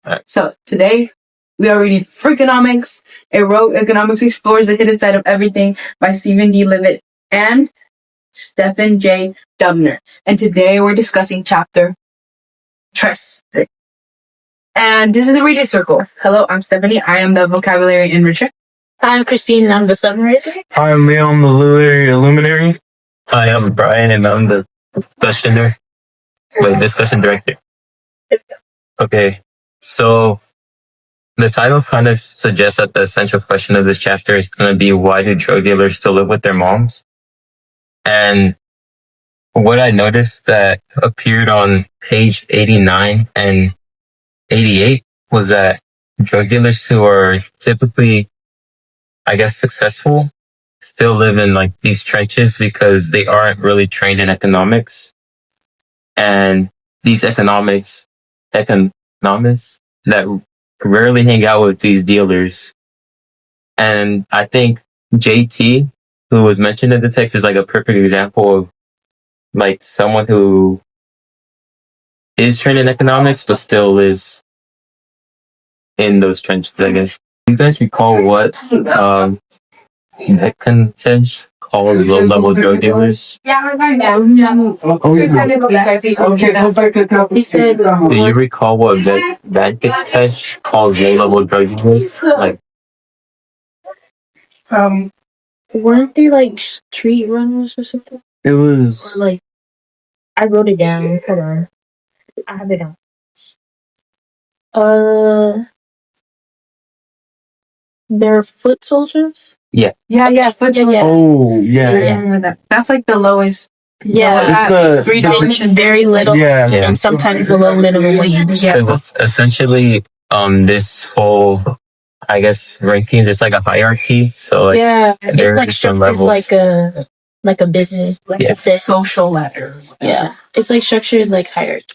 Alright. So today we are reading Freakonomics, a rogue economics explores the hidden side of everything by Stephen D. Levitt and Stephen J. Dubner. And today we're discussing chapter Trust. And this is a reading circle. Hello, I'm Stephanie. I am the vocabulary enricher. I'm Christine and I'm the summarizer. Hi, I'm Leon, the literary illuminary. Hi, I'm Brian, and I'm the discussion director. Okay, so the title kind of suggests that the essential question of this chapter is going to be, why do drug dealers still live with their moms? And what I noticed that appeared on page 89 and 88 was that drug dealers who are typically, I guess, successful still live in like these trenches because they aren't really trained in economics. And these economists that rarely hang out with these dealers. And I think JT, who was mentioned in the text, is like a perfect example of like someone who is trained in economics but still lives in those trenches, I guess. Do you guys recall what McIntosh calls low-level drug dealers? He said, Do you recall what McIntosh calls low-level drug dealers? Like, weren't they like street runners or something? It was Or like, I wrote it down. Hold on. I have it down. They're foot soldiers? Yeah, foot soldiers. Yeah. Oh, yeah. That's like the lowest. Yeah. It's $3 is very little. Yeah. And sometimes below minimum wage. Yeah. it was essentially, this whole, I guess, rankings, it's like a hierarchy. So, like, Yeah. there It's are like different structured levels. like a business. Like Yeah. it's a, Social ladder. yeah. It's like structured like hierarchy.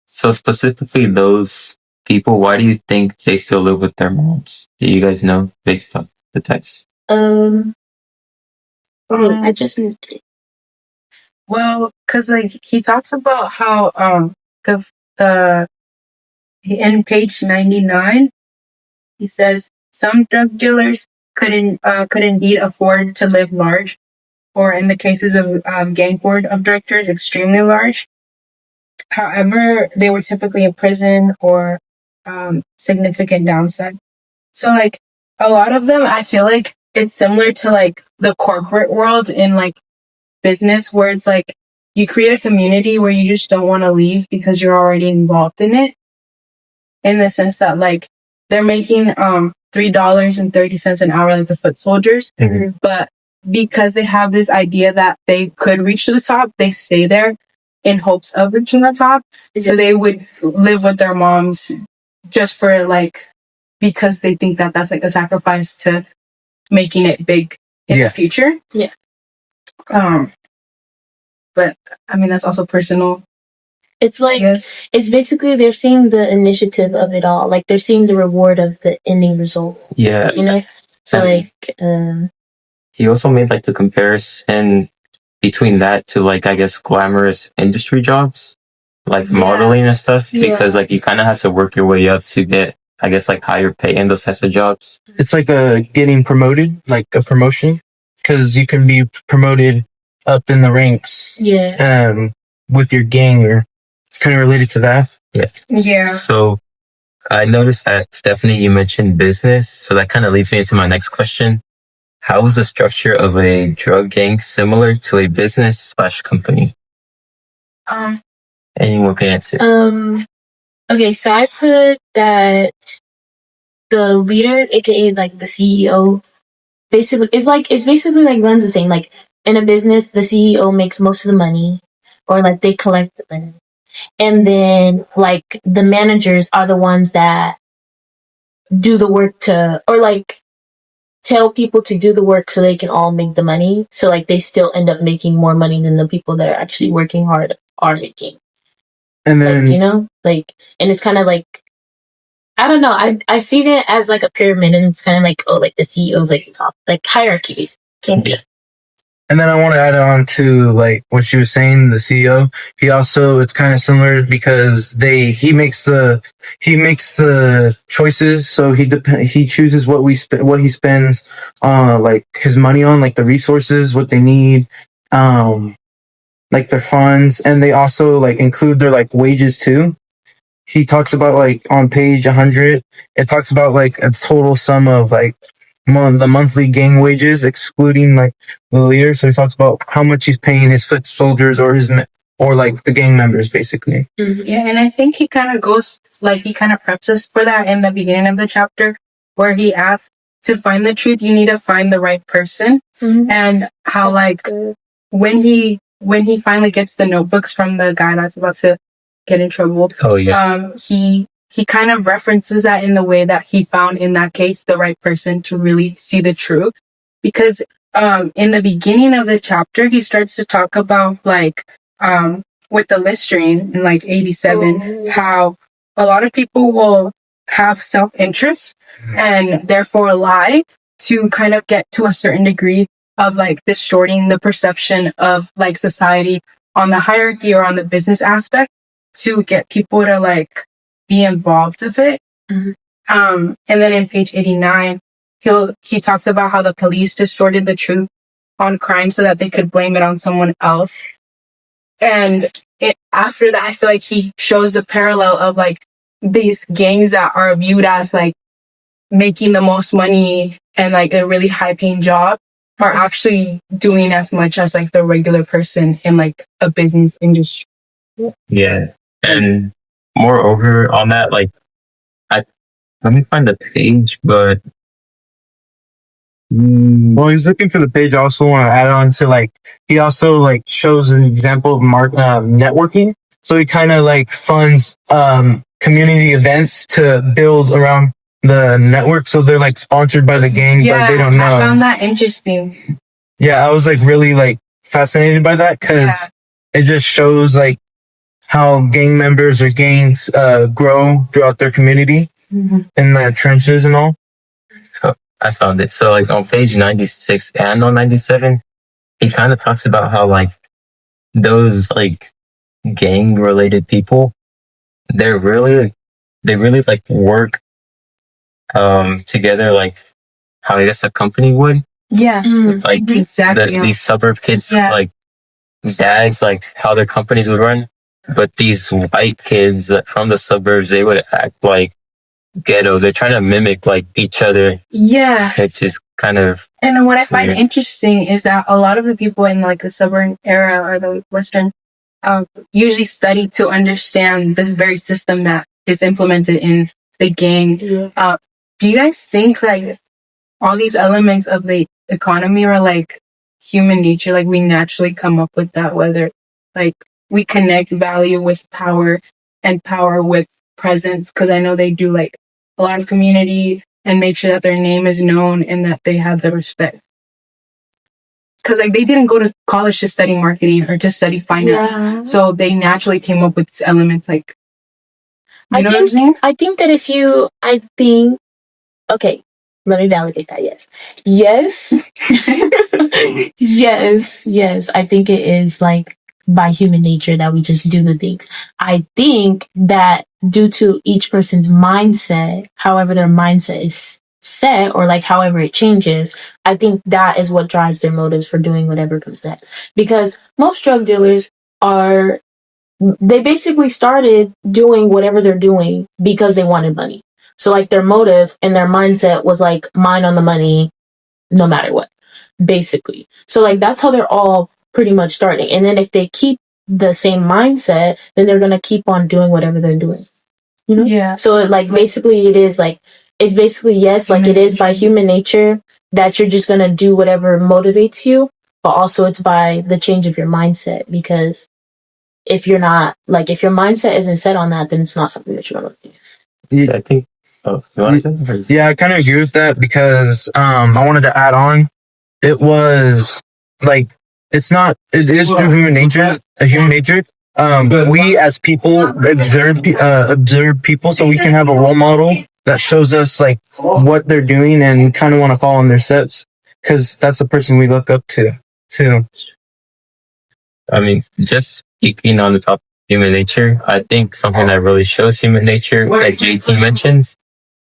So specifically those people, why do you think they still live with their moms? Do you guys know based on the text? I just moved it. Well, cause like he talks about how in page 99 he says some drug dealers could indeed afford to live large, or in the cases of gang board of directors, extremely large. However, they were typically in prison or significant downside. So like a lot of them, I feel like it's similar to like the corporate world in like business, where it's like you create a community where you just don't want to leave because you're already involved in it. In the sense that like they're making $3.30 an hour, like the foot soldiers, but because they have this idea that they could reach to the top, they stay there in hopes of reaching the top. So they would live with their moms just for like, because they think that that's like a sacrifice to making it big in the future. Yeah. But I mean, that's also personal. It's like, Yes. it's basically they're seeing the initiative of it all. Like they're seeing the reward of the ending result. Yeah. You know? So like, He also made like the comparison between that to like, I guess, glamorous industry jobs, like modeling and stuff, because like you kind of have to work your way up to get, I guess, like higher pay in those types of jobs. It's like getting promoted, like a promotion, because you can be promoted up in the ranks. yeah. With your gang, or it's kind of related to that. Yeah. So I noticed that, Stephanie, you mentioned business. So that kind of leads me into my next question. How is the structure of a drug gang similar to a business/company? Anyone can answer. Okay, so I put that the leader, aka like the CEO, basically it's basically like runs the same. Like in a business, the CEO makes most of the money, or like they collect the money. And then like the managers are the ones that do the work or like tell people to do the work so they can all make the money. So like they still end up making more money than the people that are actually working hard are making. And then, like, you know, like, and it's kind of like, I don't know. I've seen it as like a pyramid, and it's kind of like, oh, like the CEO's like the top, like hierarchies can be. And then I want to add on to like what she was saying, the CEO. He also, it's kind of similar because he makes the choices. So he chooses what what he spends, like his money on, like the resources, what they need, like their funds, and they also like include their like wages too. He talks about like on page 100, it talks about like a total sum of like the monthly gang wages, excluding like the leader. So he talks about how much he's paying his foot soldiers or like the gang members, basically. Yeah, and I think he kind of goes like he kind of preps us for that in the beginning of the chapter, where he asks, to find the truth, you need to find the right person, and how like when he finally gets the notebooks from the guy that's about to get in trouble. Oh yeah. He kind of references that in the way that he found in that case the right person to really see the truth. Because in the beginning of the chapter, he starts to talk about like with the Listerine in like 87, how a lot of people will have self-interest and therefore lie to kind of get to a certain degree of like distorting the perception of like society on the hierarchy or on the business aspect to get people to like be involved with it. And then in page 89, he talks about how the police distorted the truth on crime so that they could blame it on someone else. And after that, I feel like he shows the parallel of like these gangs that are viewed as like making the most money and like a really high paying job are actually doing as much as like the regular person in like a business industry. Yeah. And moreover on that, like, let me find the page, but Well, he's looking for the page. I also want to add on to like, he also like shows an example of networking. So he kind of like funds community events to build around the network. So they're like sponsored by the gang, but they don't know. I found that interesting. Yeah, I was like really like fascinated by that because it just shows like how gang members or gangs grow throughout their community in the trenches and all. I found it. So like on page 96 and on 97, he kind of talks about how like those like gang related people, they really like work together like how I guess a company would. Yeah. Like exactly. these suburb kids like dads, like how their companies would run. But these white kids from the suburbs, they would act like ghetto. They're trying to mimic like each other. Yeah. Which is kind of. And what I find interesting is that a lot of the people in like the suburban era or the Western usually study to understand the very system that is implemented in the gang. Do you guys think like all these elements of the economy are like human nature? Like we naturally come up with that, whether like we connect value with power and power with presence, because I know they do like a lot of community and make sure that their name is known and that they have the respect. Because like they didn't go to college to study marketing or to study finance, so they naturally came up with these elements. Like, you know what I'm saying? I think that okay, let me validate that. Yes. I think it is like by human nature that we just do the things. I think that due to each person's mindset, however their mindset is set or like however it changes, I think that is what drives their motives for doing whatever comes next. Because most drug dealers they basically started doing whatever they're doing because they wanted money. So like their motive and their mindset was like mine on the money no matter what, basically. So like that's how they're all pretty much starting. And then if they keep the same mindset, then they're going to keep on doing whatever they're doing. You know? Yeah. So like basically it's basically yes, like it is by human nature that you're just going to do whatever motivates you, but also it's by the change of your mindset, because if your mindset isn't set on that, then it's not something that you're going to do. I think. Oh, you want to? Yeah, I kind of agree with that because I wanted to add on. It was like it is human nature. We as people observe people, so we can have a role model that shows us like what they're doing, and we kind of want to follow in their steps because that's the person we look up to. too. I mean, just speaking on the topic of human nature, I think something that really shows human nature that JT mentions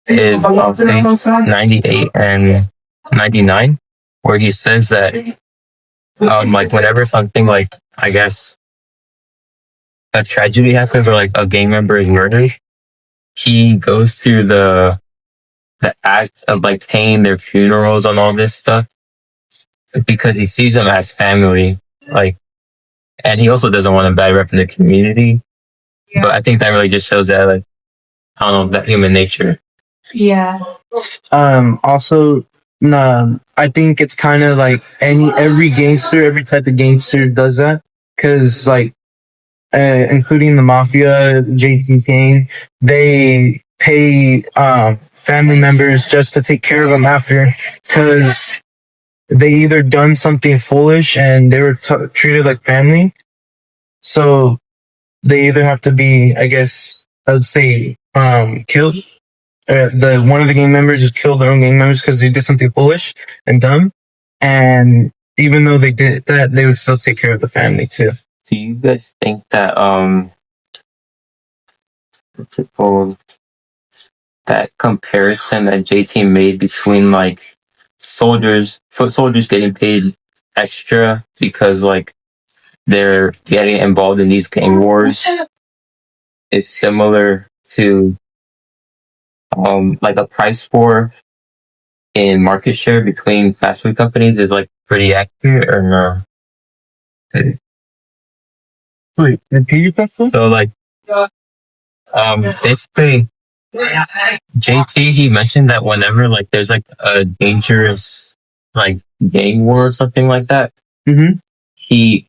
is on page 98 and 99, where he says that, like, whenever something like, I guess, a tragedy happens or like a gang member is murdered, he goes through the act of like paying their funerals and all this stuff because he sees them as family. Like, and he also doesn't want a bad rep in the community. Yeah. But I think that really just shows that, like, I don't know, that human nature. Yeah. Also, I think it's kind of like every type of gangster does that. Cause like, including the mafia, JT's gang, they pay, family members just to take care of them after. Cause they either done something foolish and they were treated like family. So they either have to be, I guess, I would say, killed. One of the gang members just killed their own gang members because they did something foolish and dumb. And even though they did that, they would still take care of the family too. Do you guys think that, what's it called? That comparison that JT made between like foot soldiers getting paid extra because like they're getting involved in these gang wars is similar to like a price war in market share between fast food companies is like pretty accurate or no? Wait, repeat your question? So like basically JT, he mentioned that whenever like there's like a dangerous like gang war or something like that, he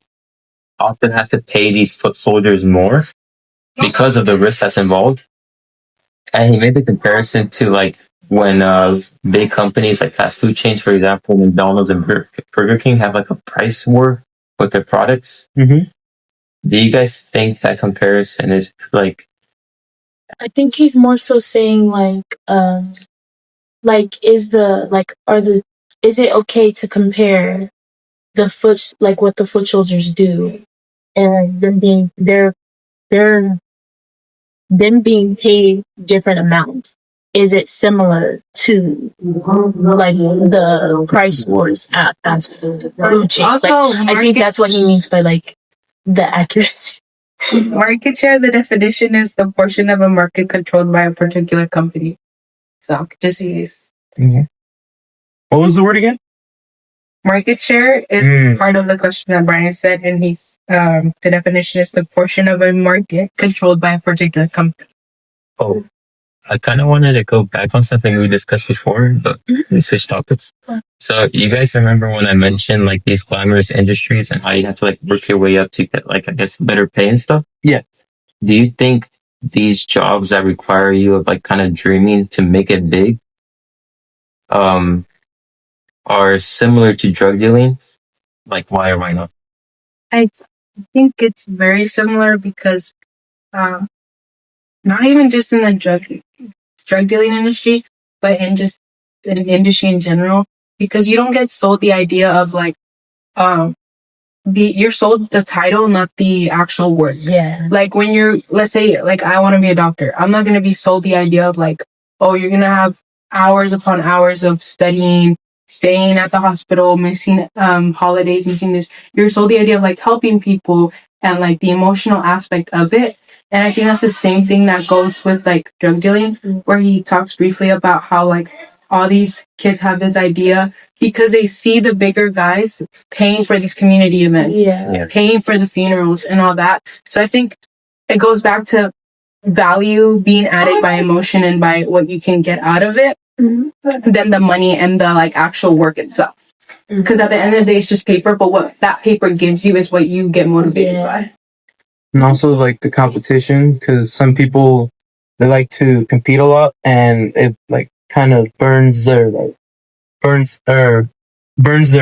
often has to pay these foot soldiers more because of the risk that's involved. And he made the comparison to like when big companies like fast food chains, for example, McDonald's and Burger King have like a price war with their products. Do you guys think that comparison is like? I think he's more so saying is it okay to compare what the foot soldiers do and them being paid different amounts? Is it similar to like the price wars at fast food chains? Also, I think that's what he means by like the accuracy. Market share, the definition is the portion of a market controlled by a particular company. So just use. What was the word again? Market share is part of the question that Brian said, and the definition is the portion of a market controlled by a particular company. Oh, I kind of wanted to go back on something we discussed before, but we switched topics. So you guys remember when I mentioned like these glamorous industries and how you have to like work your way up to get like, I guess, better pay and stuff? Yeah. Do you think these jobs that require you of like kind of dreaming to make it big, are similar to drug dealing? Like why or why not? I think it's very similar because, not even just in the drug dealing industry, but in just in industry in general, because you don't get sold the idea of like, you're sold the title, not the actual work. Yeah. Like when let's say like I want to be a doctor, I'm not going to be sold the idea of like, oh, you're going to have hours upon hours of studying, staying at the hospital, missing holidays, missing this. You're sold the idea of like helping people and like the emotional aspect of it. And I think that's the same thing that goes with like drug dealing, where he talks briefly about how like all these kids have this idea because they see the bigger guys paying for these community events, paying for the funerals and all that. So I think it goes back to value being added by emotion and by what you can get out of it than the money and the like actual work itself. Because at the end of the day, it's just paper, but what that paper gives you is what you get motivated by. And also like the competition, because some people, they like to compete a lot and it like kind of burns their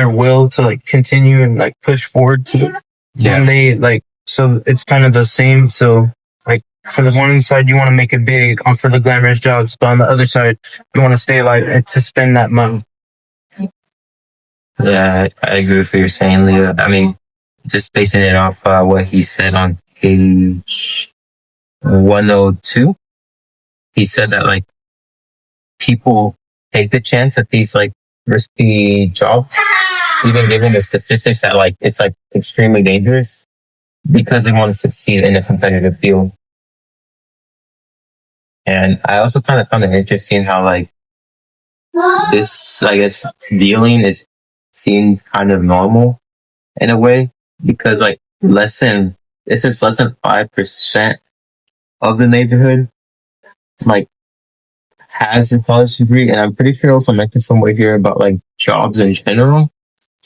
will to like continue and like push forward to and they like, so it's kind of the same. So like for the one side you want to make it big for the glamorous jobs, but on the other side you want to stay alive and to spend that money. Yeah, I agree with what you're saying, Leo. I mean, just basing it off what he said on page 102, he said that like people take the chance at these like risky jobs, even given the statistics that like it's like extremely dangerous because they want to succeed in a competitive field. And I also kind of found it interesting how like this, I guess, dealing is seen kind of normal in a way because like less than 5% of the neighborhood like has a college degree, and I'm pretty sure also mentioned somewhere here about like jobs in general.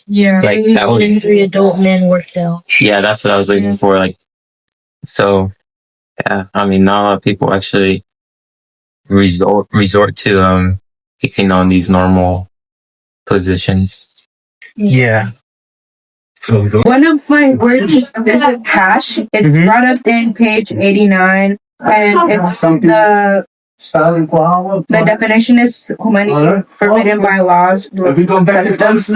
Yeah. Like Maybe that 1 in would, 3 adult men worked out. yeah, that's what I was looking for. Like, so yeah, I mean, not a lot of people actually resort to picking on these normal positions. Yeah. One of my words is visit cash. It's Mhm. brought up in page 89, and it's the definition is money forbidden by laws, customs,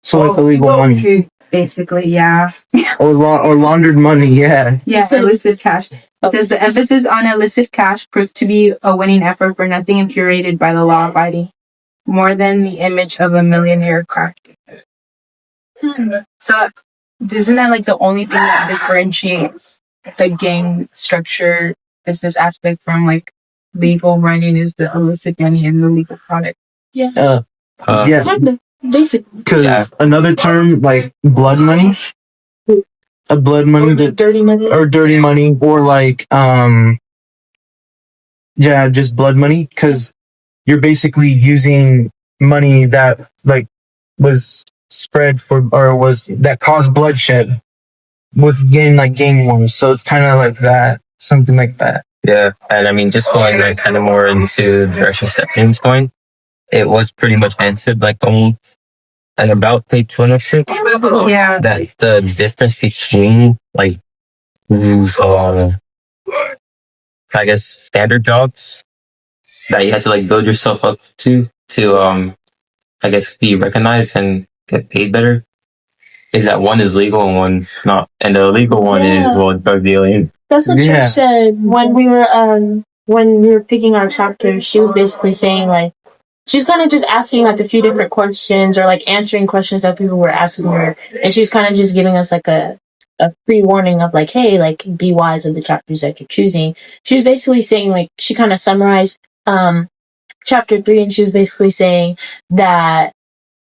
So like illegal money basically, yeah. or laundered money. Yeah. Yeah, illicit cash. It says the emphasis on illicit cash proved to be a winning effort for nothing infuriated by the law abiding, more than the image of a millionaire crack. So, isn't that like the only thing that differentiates the gang structure business aspect from like legal running is the illicit money and the legal product? Yeah. Kind of. Basically. Because another term like blood money, a blood money Or that dirty money. or dirty money or like yeah, just blood money, because you're basically using money that like was spread for or was that caused bloodshed with gang wars. So it's kind of like that, something like that. Yeah, and I mean, just going like kind of more into the direction Stephanie's going, it was pretty much answered like on at about page 106 Yeah. that the difference between like these I guess standard jobs that you had to like build yourself up to I guess be recognized and get paid better is that one is legal and one's not, and the illegal one is drug dealing. That's what Yeah. she said when we were picking our chapter. She was basically saying like she's kind of just asking like a few different questions or like answering questions that people were asking her, and she's kind of just giving us like a pre-warning of like, hey, like be wise of the chapters that you're choosing. She was basically saying like she kind of summarized chapter 3, and she was basically saying that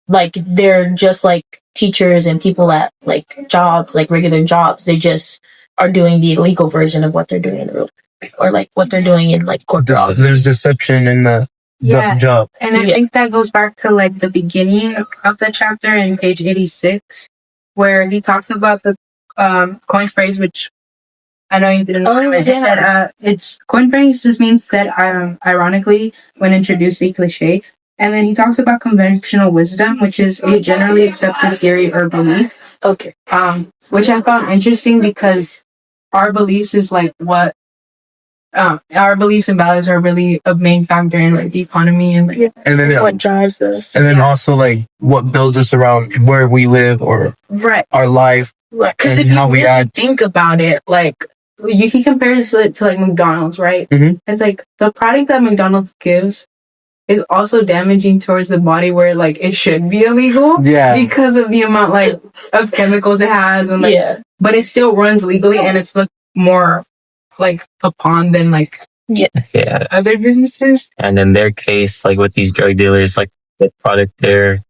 like they're just like teachers and people at like jobs, like regular jobs. They just are doing the illegal version of what they're doing in real life, or like what they're doing in like corporate jobs. There's deception in the job. And I think that goes back to like the beginning of the chapter in page 86, where he talks about the coin phrase, which I know you didn't know. He said it's coin phrase just means said ironically when introduced a cliche. And then he talks about conventional wisdom, which is a generally accepted theory or belief. Okay. Which I found interesting because our beliefs is like what our beliefs and values are really a main factor in like the economy and like And then what drives us. and then also like what builds us around where we live or right. our life. Because and if you how we really act. think about it, like he compares it to like McDonald's, right? Mhm. It's like the product that McDonald's gives is also damaging towards the body, where like it should be illegal, Yeah. because of the amount like of chemicals it has, and like, but it still runs legally, and it's looked more like upon than like Yeah. other businesses. And in their case, like with these drug dealers, like the product they're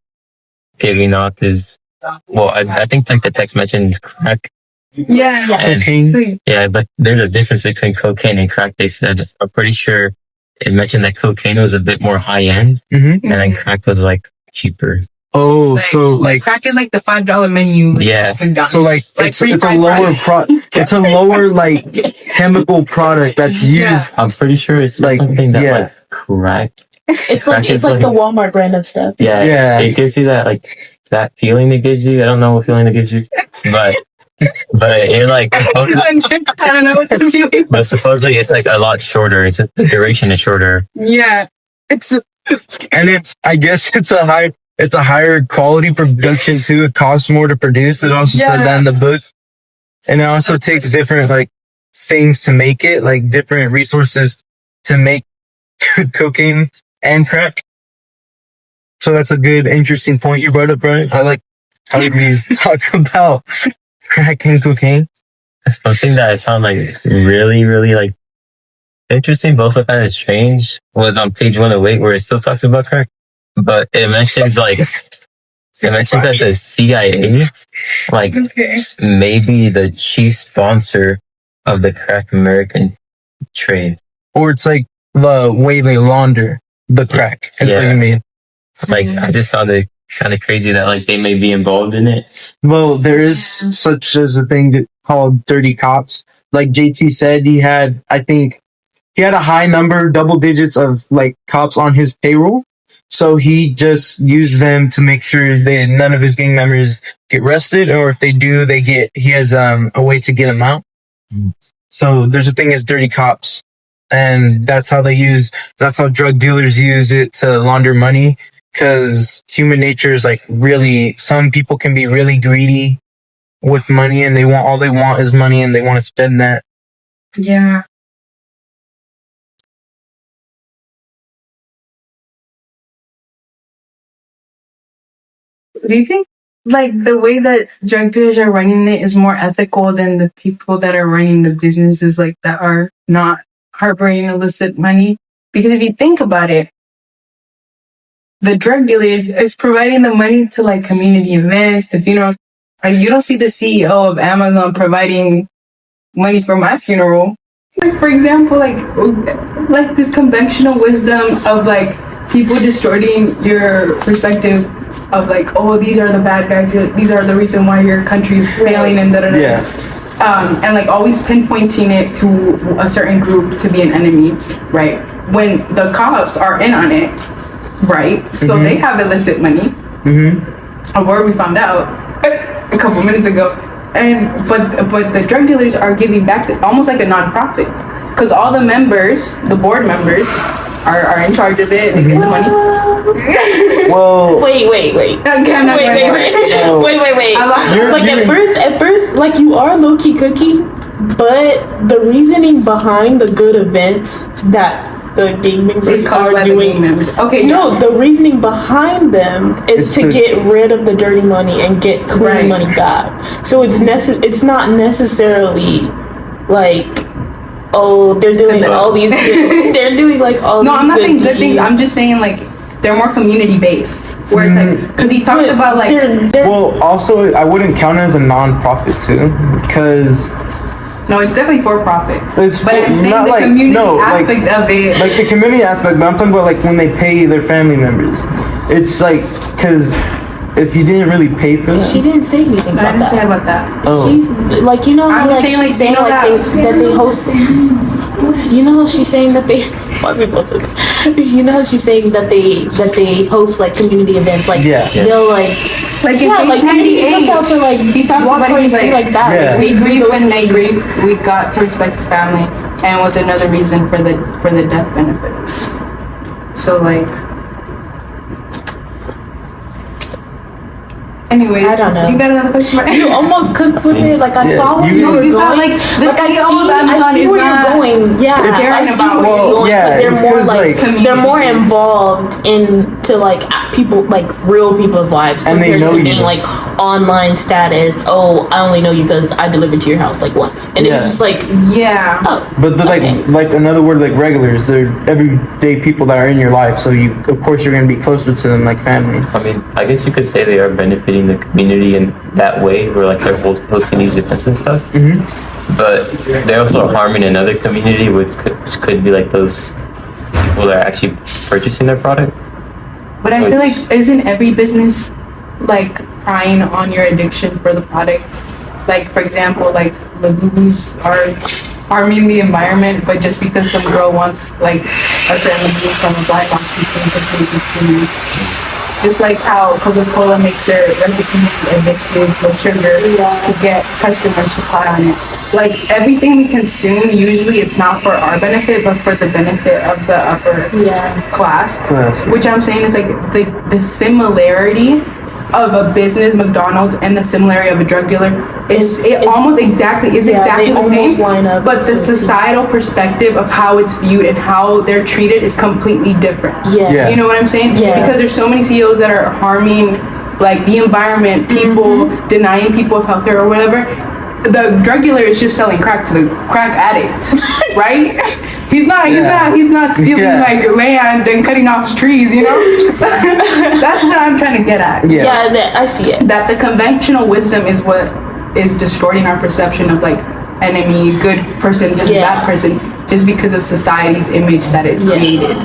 giving off is, well, I think like the text mentions crack. Yeah. And, Cocaine. yeah, but there's a difference between cocaine and crack. They said, I'm pretty sure it mentioned that cocaine was a bit more high end, Mm-hmm. and then crack was like cheaper. Oh, Like, so like crack is like the $5 menu. Like, Yeah. McDonald's. so like it's a lower it's a lower like chemical product that's used. I'm pretty sure it's like Like, something that yeah. like crack. It's like Crack it's is like the Walmart brand of stuff. Yeah, Yeah. It gives you that like that feeling it gives you. I don't know what feeling it gives you, but it like I don't know what the feeling. but supposedly it's like a lot shorter. The duration is shorter. Yeah. And I guess it's it's a higher quality production too. It costs more to produce. It also said that in the book. And it also takes different like things to make it, like different resources to make cocaine and crack. So that's a good, interesting point you brought up, Brian. I like how we talk about crack and cocaine. One thing that I found like really, really like interesting, but also kind of strange, was on page 108 where it still talks about crack, but it mentions that the CIA, like, maybe the chief sponsor of the crack American trade. Or it's like the way they launder the crack. Is what you mean. Like, I just found it kind of crazy that like they may be involved in it. Well, there is such as a thing called dirty cops. Like JT said, he had a high number, double digits of like cops on his payroll. So he just used them to make sure that none of his gang members get arrested, or if they do, he has a way to get them out. So there's a thing as dirty cops, and that's how drug dealers use it to launder money. Because human nature is like really, some people can be really greedy with money, and all they want is money, and they want to spend that. Yeah. Do you think like the way that drug dealers are running it is more ethical than the people that are running the businesses like that are not harboring illicit money? Because if you think about it, the drug dealer is providing the money to like community events, to funerals. Like, you don't see the CEO of Amazon providing money for my funeral. Like, for example, like this conventional wisdom of like people distorting your perspective of like, oh, these are the bad guys, these are the reason why your country is failing, and da-da-da. Yeah. And like always pinpointing it to a certain group to be an enemy, right? When the cops are in on it, right? So they have illicit money. A word we found out a couple minutes ago. And but the drug dealers are giving back to almost like a non-profit, because all the members, the board members, are in charge of it. They get the money. Well, wait. Okay, I'm not Wait. I lost it. Like at first, like you are low key cookie, but the reasoning behind the good events that the gang members are doing. Okay. No, the reasoning behind them is to get rid of the dirty money and get clean money back. So it's not necessarily like, oh, they're doing all these. They're doing like all. No, these I'm not saying good deeds. things. I'm just saying like they're more community based. Where it's like, because he talks about like. Well, also I wouldn't count it as a non-profit too, because. No, it's definitely for profit. But I'm saying the like, community aspect of it. Like the community aspect, but I'm talking about like when they pay their family members. It's like, because if you didn't really pay for that. She didn't say anything about I didn't say about that. Oh. She's like, you know how like saying, she's saying like that they host. You know how she's saying that they. You know how she's saying that they host like community events, like they'll like in page like 98, to, like, he talks about it, he's like that. Yeah. We grieve when they grieve. We got to respect the family, and was another reason for the death benefits. So like. Anyways, I don't know. You got another question? You almost cooked with it. Like I saw where you were going. Saw like the CEO of Amazon I see is where not you're going. Yeah, I see where you're going. They're more like they're more involved into like people, like real people's lives, and compared to being you. like online status. Oh, I only know you because I delivered to your house like once, and it's just like But the, like another word, like regulars, they're everyday people that are in your life. So of course you're gonna be closer to them like family. I mean, I guess you could say they are benefiting the community in that way, where like they're hosting these events and stuff. But they're also harming another community, which could be like those people that are actually purchasing their product. But I feel like isn't every business like prying on your addiction for the product? Like for example, like Labubu's are harming the environment, but just because some girl wants like a certain Labubu from a black box, just like how Coca-Cola makes their recipe addictive with sugar to get customers to buy on it. like everything we consume, usually it's not for our benefit, but for the benefit of the upper class. Which I'm saying is like the similarity of a business, McDonald's, and the similarity of a drug dealer is almost exactly the same. But the societal perspective of how it's viewed and how they're treated is completely different. You know what I'm saying? Because there's so many CEOs that are harming like the environment, people, denying people of healthcare or whatever. The drug dealer is just selling crack to the crack addict, right? He's not stealing like land and cutting off trees, you know? That's what I'm trying to get at. I see it. That the conventional wisdom is what is distorting our perception of like enemy, good person, bad person, just because of society's image that it created.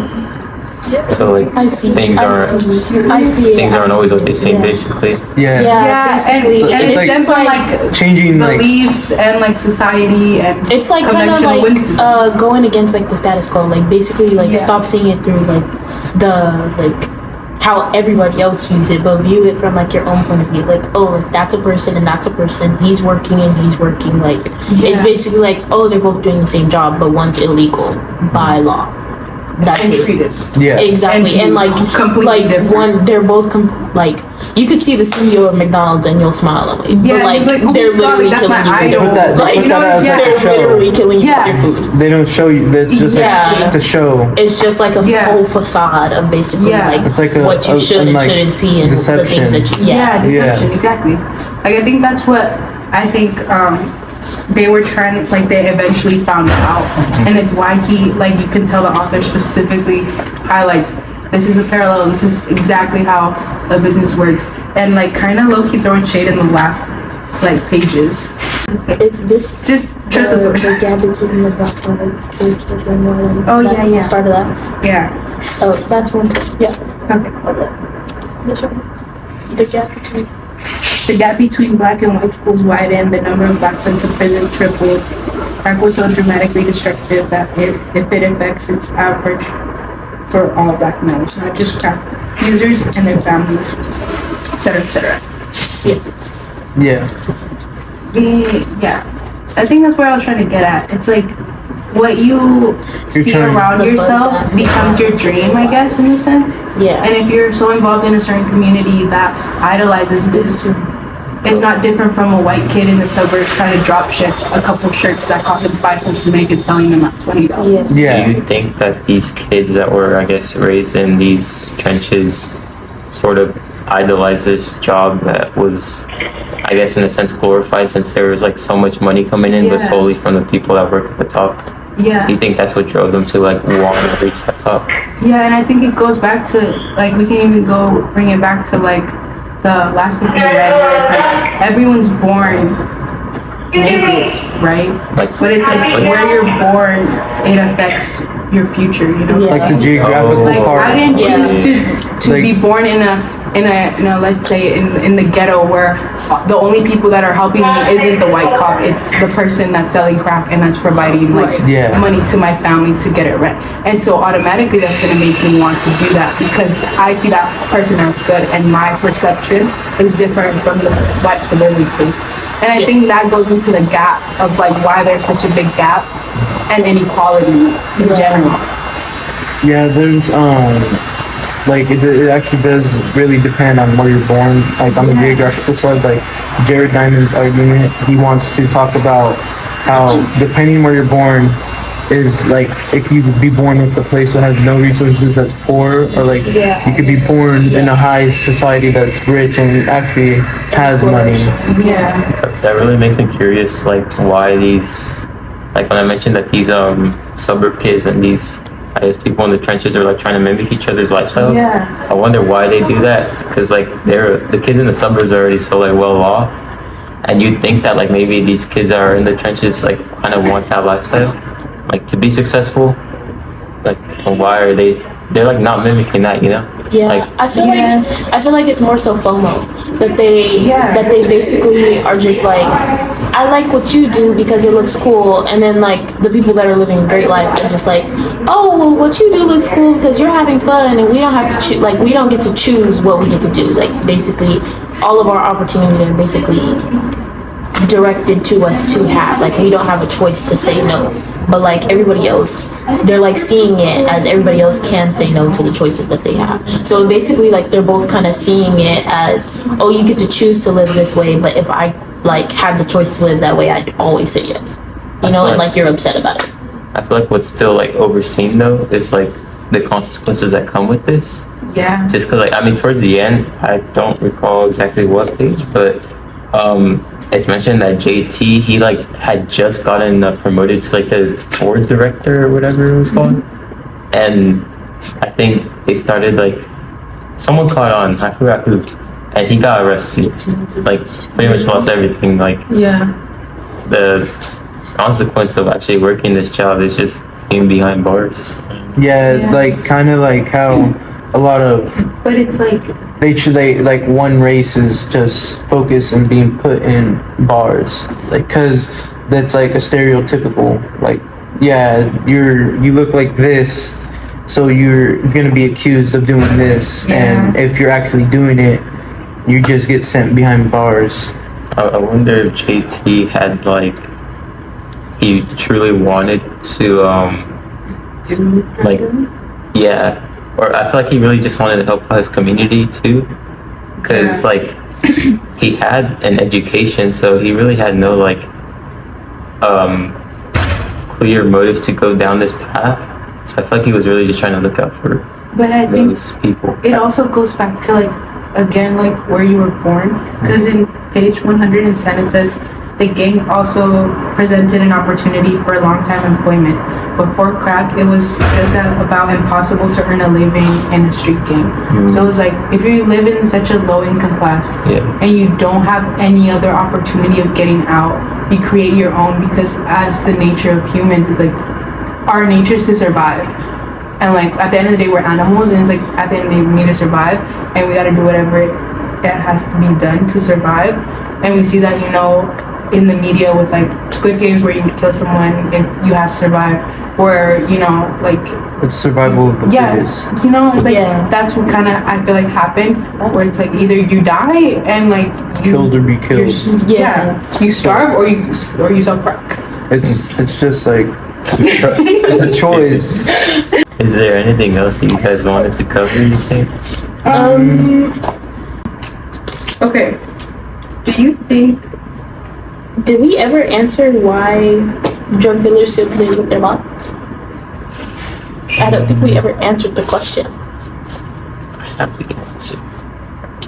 So like things aren't always what they seem, basically. Basically. And it stems from like changing beliefs and like society and it's like kind of like going against like the status quo, like basically like stop seeing it through like the like how everybody else views it, but view it from like your own point of view. Like, oh, like that's a person and that's a person. He's working and he's working. Like it's basically like, oh, they're both doing the same job, but one's illegal by law. That's it. Treated. Exactly. And like completely like different. they're both like you could see the CEO of McDonald's and you'll smile at me. But like oh they're literally that's killing my you. idol. They're literally killing you with your food. They don't show you. It's just like to show. It's just like a whole facade of basically like, it's like what you should and shouldn't see and deception. the things that you deception, exactly. Like I think that's what they were trying, like they eventually found out, and it's why he, like you can tell the author specifically highlights this is a parallel, this is exactly how a business works, and like kind of low-key throwing shade in the last like pages. It's this just trust the source. The gap between the black and white school children. Oh Start of that. Oh, that's one. Okay. This one. The gap between black and white schools widened, the number of blacks sent to prison tripled. Crack was so dramatically destructive that if it affects its average for all black men, it's not just crack users and their families, etc., etc. I think that's where I was trying to get at. It's like what you see around yourself becomes your dream, I guess, in a sense. And if you're so involved in a certain community that idolizes this, it's not different from a white kid in the suburbs trying to drop ship a couple shirts that cost 5 cents to make and selling them at $20. Do you think that these kids that were, I guess, raised in these trenches sort of idolize this job that was, I guess, in a sense glorified, since there was like so much money coming in, but solely from the people that work at the top? Do you think that's what drove them to like want to reach that top? And I think it goes back to like, we can even bring it back to like the last book we read, where it's like everyone's born naked, right? But it's like where you're born, it affects your future, you know? Like the geographical part. I didn't choose to be born in a let's say in the ghetto where the only people that are helping me isn't the white cop, it's the person that's selling crack and that's providing money to my family to get it rent. And so automatically that's gonna make me want to do that because I see that person as good and my perception is different from the white suburban kid. And I think that goes into the gap of like why there's such a big gap and inequality in general. There's like it actually does really depend on where you're born. Like on the geographical side, like Jared Diamond's argument, he wants to talk about how depending where you're born is like if you could be born with a place that has no resources that's poor, or like you could be born in a high society that's rich and actually has money. That really makes me curious, like why these, like when I mentioned that these suburb kids and these, I guess, people in the trenches are like trying to mimic each other's lifestyles. I wonder why they do that, because like the kids in the suburbs are already so like well off, and you'd think that like maybe these kids that are in the trenches like kind of want that lifestyle, like to be successful. Like why are they're like not mimicking that, you know? Like, I feel like it's more so FOMO that they basically are just like, I like what you do because it looks cool, and then like the people that are living a great life are just like, oh well, what you do looks cool because you're having fun and we don't have to like we don't get to choose what we get to do. Like basically all of our opportunities are basically directed to us to have. Like, we don't have a choice to say no. But like everybody else, they're like seeing it as everybody else can say no to the choices that they have. So basically, like, they're both kind of seeing it as, oh, you get to choose to live this way, but if I like had the choice to live that way, I'd always say yes. You know, and like you're upset about it. I feel like what's still like overseen though is like the consequences that come with this. Yeah. Just because, like, I mean, towards the end, I don't recall exactly what page, but it's mentioned that JT, he like had just gotten promoted to like the board director or whatever it was called, and I think they started like someone caught on, I forgot who, and he got arrested, like pretty much lost everything. Like, Yeah. the consequence of actually working this job is just being behind bars. Yeah. like kind of like how a lot of But it's like, they like one race is just focused on being put in bars, like, because that's like a stereotypical, like, yeah, you look like this, so you're gonna be accused of doing this, and if you're actually doing it, you just get sent behind bars. I wonder if JT had like, he truly wanted to like, yeah, or I feel like he really just wanted to help out his community too, because like he had an education, so he really had no like clear motive to go down this path. So I feel like he was really just trying to look out for but I think those people. it also goes back to like, again, like where you were born, because in page 110 it says the gang also presented an opportunity for long-time employment. Before crack, it was just about impossible to earn a living in a street gang. So it was like, if you live in such a low-income class and you don't have any other opportunity of getting out, you create your own, because as the nature of humans, it's like our nature is to survive. And like at the end of the day, we're animals, and it's like at the end of the day, we need to survive, and we got to do whatever it has to be done to survive. And we see that, you know, in the media with like Squid Games, where you would kill someone if you had to survive, or, you know, like, It's survival of the fittest. you know, it's like that's what kind of I feel like happened, where it's like either you die and like you Killed or be killed. you starve, or you sell crack. It's just like it's a choice. Is there anything else you guys wanted to cover, you think? Okay. Do you think? Did we ever answer why drug dealers still live with their moms? I don't think we ever answered the question. I have the answer.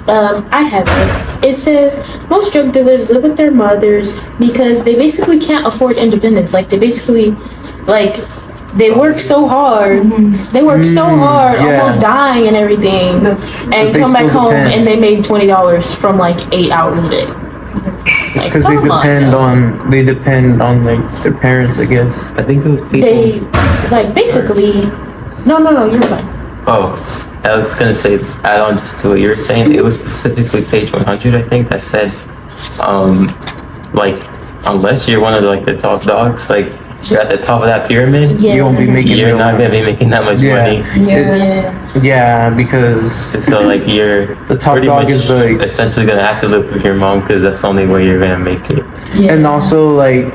I have it. It says most drug dealers live with their mothers because they basically can't afford independence. Like, they basically, like, they work so hard. They work so hard, almost dying and everything, and come back home and they made $20 from like 8 hours a day. It's because they depend on like their parents, I guess. I think it was people. They like basically. No, you're fine. Oh, I was gonna say, add on just to what you were saying. It was specifically page 100, I think, that said, like, unless you're one of like the top dogs, like you're at the top of that pyramid, You won't be making. you're not gonna be making that much money. Because So like you're the top pretty dog much is like, essentially gonna have to live with your mom, because that's the only way you're gonna make it. and also like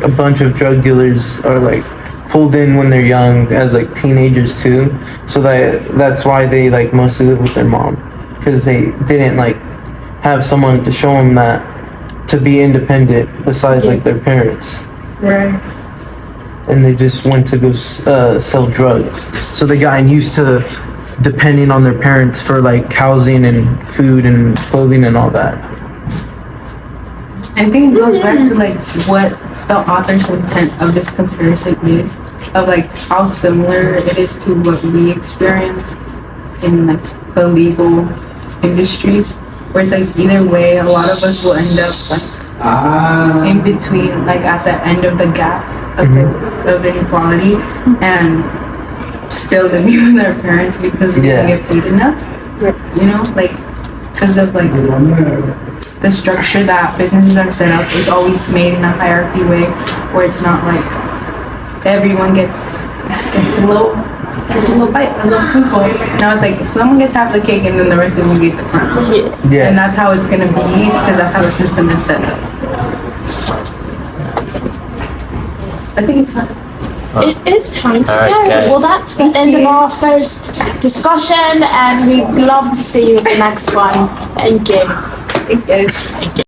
a bunch of drug dealers are like pulled in when they're young as like teenagers too. So that's why they like mostly live with their mom, because they didn't like have someone to show them that to be independent besides like their parents. Right. And they just went to go sell drugs. So they gotten used to depending on their parents for like housing and food and clothing and all that. I think it goes back to like what the author's intent of this comparison is, of like how similar it is to what we experience in like the legal industries, where it's like either way, a lot of us will end up like in between, like at the end of the gap of inequality, and still living with their parents because we didn't get paid enough. You know, like because of like the structure that businesses are set up, it's always made in a hierarchy way, where it's not like everyone gets a little bite, a little spoonful. Now it's like someone gets half the cake and then the rest of them get the crumbs. And that's how it's gonna be, because that's how the system is set up. I think it's time. It is time to All right, go. guys. Well, that's the end of our first discussion, and we'd love to see you in the next one. Thank you. Thank you.